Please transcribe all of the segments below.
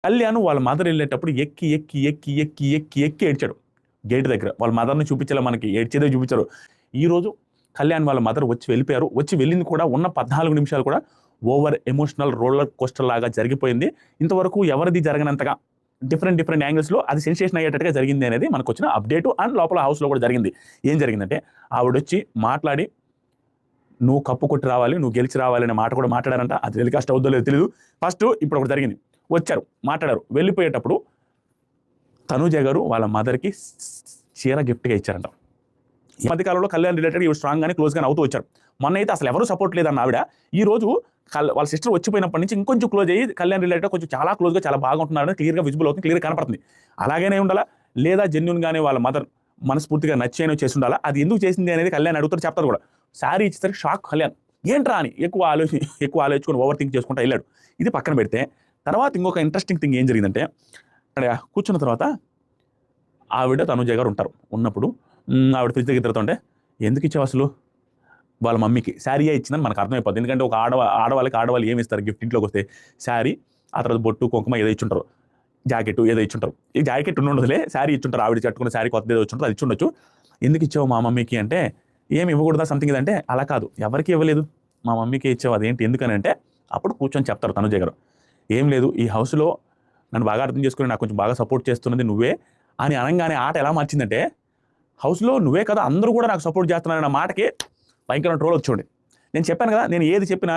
కళ్యాణ్ వాళ్ళ మదర్ వెళ్ళేటప్పుడు ఎక్కి ఎక్కి ఎక్కి ఎక్కి ఎక్కి ఎక్కి ఏడ్చాడు గేట్ దగ్గర. వాళ్ళ మదర్ని చూపించేలా మనకి ఏడ్చేదే చూపించారు. ఈరోజు కళ్యాణ్ వాళ్ళ మదర్ వచ్చి వెళ్ళిపోయారు. వచ్చి వెళ్ళింది కూడా ఉన్న 14 నిమిషాలు కూడా ఓవర్ ఎమోషనల్ రోలర్ కోస్టర్ లాగా జరిగిపోయింది. ఇంతవరకు ఎవరిది జరగనంతగా డిఫరెంట్ యాంగిల్స్లో అది సెన్సేషన్ అయ్యేటట్టుగా జరిగింది అనేది మనకు వచ్చిన అప్డేటు. అండ్ లోపల హౌస్లో కూడా జరిగింది. ఏం జరిగిందంటే ఆవిడొచ్చి మాట్లాడి నువ్వు కప్పు కొట్టి రావాలి, నువ్వు గెలిచి రావాలి అనే మాట కూడా మాట్లాడారంట. అది టెలికాస్ట్ అవుద్దో లేదో తెలియదు. ఫస్ట్ ఇప్పుడు ఒకటి జరిగింది. వచ్చారు, మాట్లాడారు. వెళ్ళిపోయేటప్పుడు తనూజ గారు వాళ్ళ మదర్కి చీర గిఫ్ట్గా ఇచ్చారంట. ఈ మధ్యకాలంలో కళ్యాణ్ రిలేటెడ్ ఇవి స్ట్రాంగ్గానే క్లోజ్గానే అవుతూ వచ్చారు. మొన్న అయితే అసలు ఎవరు సపోర్ట్ లేదన్న ఆవిడ ఈ రోజు వాళ్ళ సిస్టర్ వచ్చిపోయినప్పటి నుంచి ఇంకొంచెం క్లోజ్ అయ్యి కళ్యాణ్ రిలేటెడ్ కొంచెం చాలా క్లోజ్గా చాలా బాగా ఉంటున్నారని క్లియర్గా విజిబుల్ అవుతుంది, క్లియర్గా కనపడుతుంది. అలాగనే ఉండాలా లేదా జెన్యున్గానే వాళ్ళ మదర్ మనస్ఫూర్తిగా నచ్చేనో చేసి ఉండాలా. అది ఎందుకు చేసింది అనేది కళ్యాణ్ అడుగుతారు, చెప్తారు కూడా. శారీ ఇచ్చేసరికి షాక్ కళ్యాణ్. ఏంట్రా అని ఎక్కువ ఆలోచించుకొని ఓవర్ థింక్ చేసుకుంటూ వెళ్ళాడు. ఇది పక్కన పెడితే తర్వాత ఇంకొక ఇంట్రెస్టింగ్ థింగ్ ఏం జరిగిందంటే అక్కడ కూర్చున్న తర్వాత ఆవిడ తనూజ గారు ఉంటారు. ఉన్నప్పుడు ఆవిడ ఫ్రిడ్జ్ దగ్గర తిరుగుతుంటే ఎందుకు ఇచ్చావు అసలు వాళ్ళ మమ్మీకి శారీయే ఇచ్చిందని మనకు అర్థమైపోతుంది. ఎందుకంటే ఒక ఆడవాళ్ళు ఏమి ఇస్తారు గిఫ్ట్ ఇంట్లోకి వస్తే? శారీ, ఆ తర్వాత బొట్టు కుంకుమ ఏదో ఇచ్చుంటారు, జాకెట్ ఏదో ఇచ్చుంటారు. ఈ జాకెట్ ఉండదులే, శారీ ఇచ్చుంటారు. ఆవిడ కట్టుకున్న శారీ కొత్త ఏదో ఇచ్చుంటారు, అది ఇచ్చుండొచ్చు. ఎందుకు ఇచ్చావు మా మమ్మీకి అంటే ఏమి ఇవ్వకూడదా సంథింగ్ ఇదంటే అలా కాదు, ఎవరికి ఇవ్వలేదు, మా మమ్మీకి ఇచ్చావు. అదేంటి ఎందుకని అంటే అప్పుడు కూర్చొని చెప్తారు తనుజ గారు. ఏం లేదు, ఈ హౌస్లో నన్ను బాగా అర్థం చేసుకుని నాకు కొంచెం బాగా సపోర్ట్ చేస్తున్నది నువ్వే అని అనగానే ఆట ఎలా మార్చిందంటే హౌస్లో నువ్వే కదా అందరూ కూడా నాకు సపోర్ట్ చేస్తున్నారన్న మాటకి భయంకరమైన ట్రోల్ వచ్చి. నేను చెప్పాను కదా, నేను ఏది చెప్పినా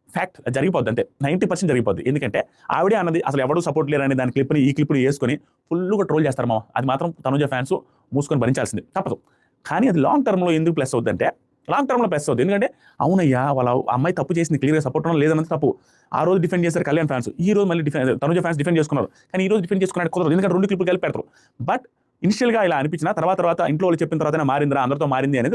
ఫ్యాక్ట్ జరిగిపోద్ది, అంతే 90% జరిగిపోద్ది. ఎందుకంటే ఆవిడే అన్నది అసలు ఎవరు సపోర్ట్ లేరని దాని క్లిప్ని ఈ క్లిప్ని వేసుకొని ఫుల్గా ట్రోల్ చేస్తారు మామ. అది మాత్రం తనుజ ఫ్యాన్స్ మూసుకొని భరించాల్సింది, తప్పదు. కానీ అది లాంగ్ టర్మ్లో ఎందుకు ప్లస్ అవుద్ది అంటే లాంగ్ టర్మ్లో ప్లస్ అవుతుంది. ఎందుకంటే అవునయ్యా వాళ్ళ అమ్మాయి తప్పు చేసింది, క్లియర్గా సపోర్ట్ ఉండడం లేదన్నది తప్పు. ఆ రోజు డిఫెండ్ చేశారు కళ్యాణ్ ఫ్యాన్స్, ఈ రోజు మళ్ళీ తనుజ ఫ్యాన్స్ డిఫెండ్ చేసుకున్నారు. కానీ ఈ రోజు డిఫెండ్ చేసుకున్నట్టు కుదరదు, ఎందుకంటే 2 క్లిప్లు కలిపి పెడతారు. బట్ ఇనిషియల్గా ఇలా అనిపించిన తర్వాత ఇంట్లో వాళ్ళు చెప్పిన తర్వాత మారిందిరా, అందరితో మారింది అనేది